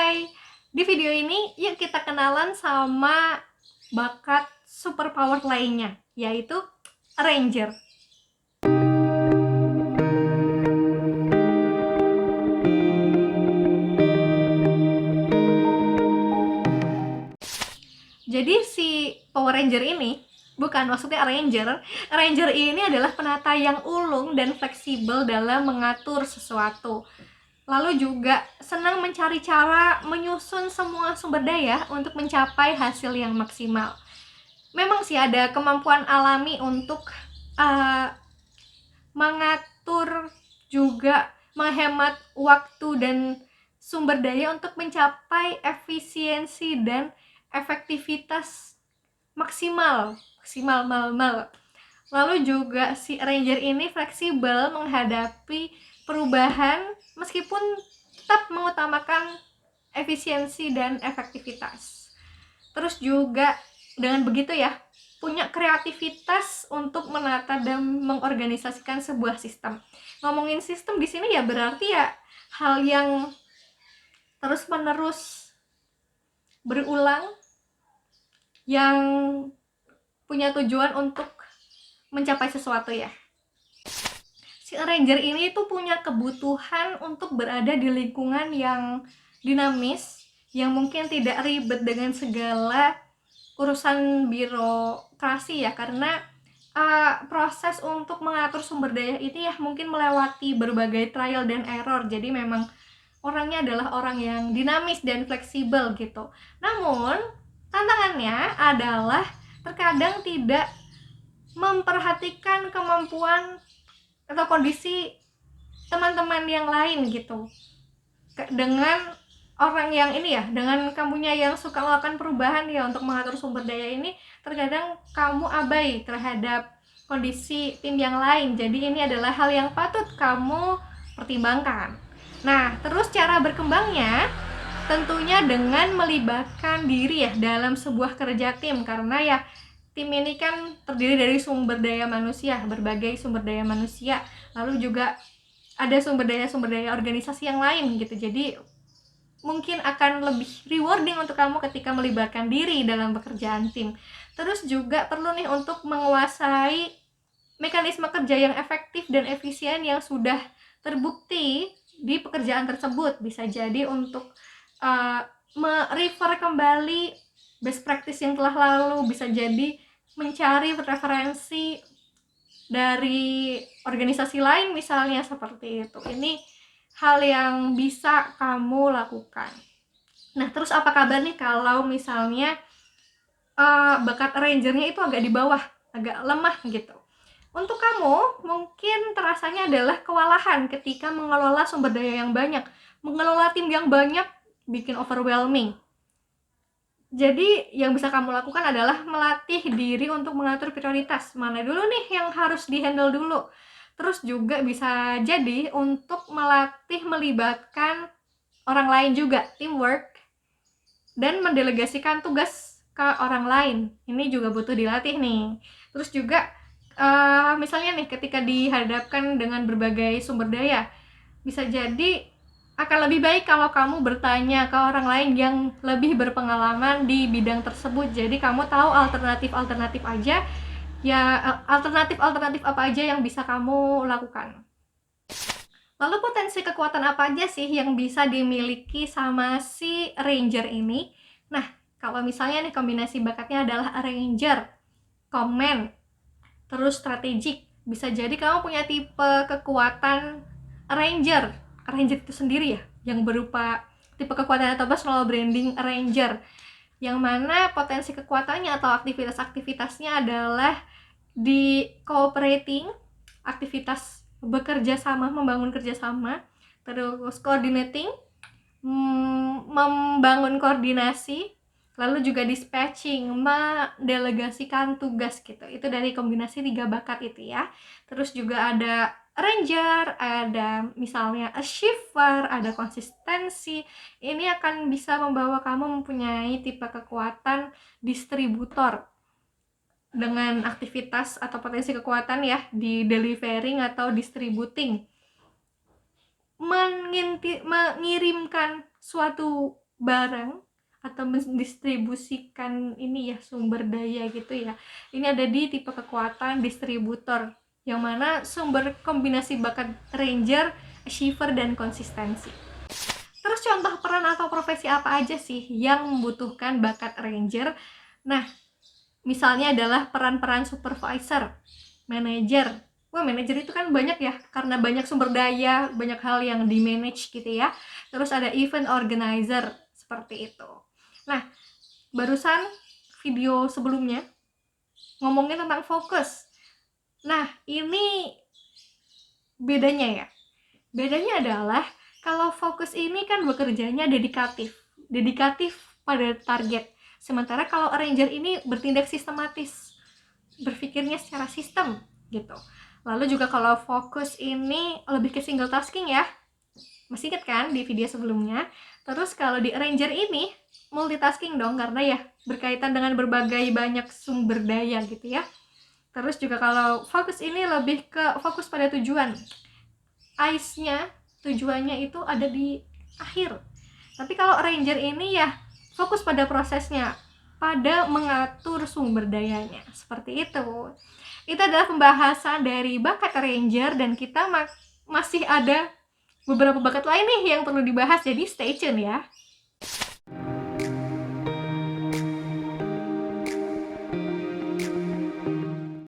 Hai, di video ini yuk kita kenalan sama bakat superpower lainnya, yaitu Ranger. Jadi si Power Ranger ini, bukan maksudnya Ranger ini adalah penata yang ulung dan fleksibel dalam mengatur sesuatu. Lalu juga senang mencari cara menyusun semua sumber daya untuk mencapai hasil yang maksimal. Memang sih ada kemampuan alami untuk mengatur juga menghemat waktu dan sumber daya untuk mencapai efisiensi dan efektivitas maksimal. Lalu juga si Ranger ini fleksibel menghadapi perubahan meskipun tetap mengutamakan efisiensi dan efektivitas. Terus juga dengan begitu ya, punya kreativitas untuk menata dan mengorganisasikan sebuah sistem. Ngomongin sistem di sini ya berarti ya hal yang terus-menerus berulang yang punya tujuan untuk mencapai sesuatu ya. Si Ranger ini tuh punya kebutuhan untuk berada di lingkungan yang dinamis, yang mungkin tidak ribet dengan segala urusan birokrasi ya, karena proses untuk mengatur sumber daya ini ya mungkin melewati berbagai trial dan error. Jadi memang orangnya adalah orang yang dinamis dan fleksibel gitu. Namun tantangannya adalah terkadang tidak memperhatikan kemampuan atau kondisi teman-teman yang lain gitu. Dengan orang yang ini ya, dengan kamunya yang suka melakukan perubahan ya untuk mengatur sumber daya ini, terkadang kamu abai terhadap kondisi tim yang lain. Jadi ini adalah hal yang patut kamu pertimbangkan. Nah, terus cara berkembangnya tentunya dengan melibatkan diri ya dalam sebuah kerja tim, karena ya tim ini kan terdiri dari sumber daya manusia, berbagai sumber daya manusia, lalu juga ada sumber daya organisasi yang lain gitu. Jadi mungkin akan lebih rewarding untuk kamu ketika melibatkan diri dalam pekerjaan tim. Terus juga perlu nih untuk menguasai mekanisme kerja yang efektif dan efisien yang sudah terbukti di pekerjaan tersebut. Bisa jadi untuk merefer kembali best practice yang telah lalu, bisa jadi mencari referensi dari organisasi lain misalnya, seperti itu. Ini hal yang bisa kamu lakukan. Nah, terus apa kabar nih kalau misalnya bakat Rangernya itu agak di bawah, agak lemah gitu. Untuk kamu mungkin terasanya adalah kewalahan ketika mengelola sumber daya yang banyak. Mengelola tim yang banyak bikin overwhelming. Jadi yang bisa kamu lakukan adalah melatih diri untuk mengatur prioritas. Mana dulu nih yang harus dihandle dulu. Terus juga bisa jadi untuk melatih melibatkan orang lain juga, teamwork, dan mendelegasikan tugas ke orang lain. Ini juga butuh dilatih nih. Terus juga misalnya nih ketika dihadapkan dengan berbagai sumber daya, bisa jadi akan lebih baik kalau kamu bertanya ke orang lain yang lebih berpengalaman di bidang tersebut. Jadi kamu tahu alternatif aja ya, alternatif apa aja yang bisa kamu lakukan. Lalu potensi kekuatan apa aja sih yang bisa dimiliki sama si Ranger ini? Nah, kalau misalnya nih kombinasi bakatnya adalah Ranger, Command, terus strategik, bisa jadi kamu punya tipe kekuatan Ranger itu sendiri ya, yang berupa tipe kekuatan atau personal branding Ranger, yang mana potensi kekuatannya atau aktivitasnya adalah di cooperating, aktivitas bekerja sama, membangun kerjasama, terus coordinating, membangun koordinasi, lalu juga dispatching, mendelegasikan tugas gitu. Itu dari kombinasi 3 bakat itu ya. Terus juga ada Ranger, ada misalnya achiever, ada konsistensi. Ini akan bisa membawa kamu mempunyai tipe kekuatan distributor dengan aktivitas atau potensi kekuatan ya di delivering atau distributing, mengirimkan suatu barang atau mendistribusikan ini ya, sumber daya gitu ya. Ini ada di tipe kekuatan distributor, yang mana sumber kombinasi bakat ranger, achiever, dan konsistensi. Terus contoh peran atau profesi apa aja sih yang membutuhkan bakat ranger? Nah, misalnya adalah peran-peran supervisor, manajer. Wah, manajer itu kan banyak ya, karena banyak sumber daya, banyak hal yang di manage gitu ya. Terus ada event organizer, seperti itu. Nah, barusan video sebelumnya ngomongin tentang fokus. Nah, ini bedanya ya. Bedanya adalah kalau fokus ini kan bekerjanya dedikatif pada target. Sementara kalau arranger ini bertindak sistematis, berpikirnya secara sistem gitu. Lalu juga kalau fokus ini lebih ke single tasking ya. Masih ingat kan di video sebelumnya? Terus kalau di arranger ini multitasking dong, karena ya berkaitan dengan berbagai banyak sumber daya gitu ya. Terus juga kalau fokus ini lebih ke fokus pada tujuan. Eyes-nya, tujuannya itu ada di akhir. Tapi kalau arranger ini ya fokus pada prosesnya, pada mengatur sumber dayanya. Seperti itu. Itu adalah pembahasan dari bakat arranger, dan kita masih ada beberapa bakat lain nih yang perlu dibahas, jadi stay tune ya.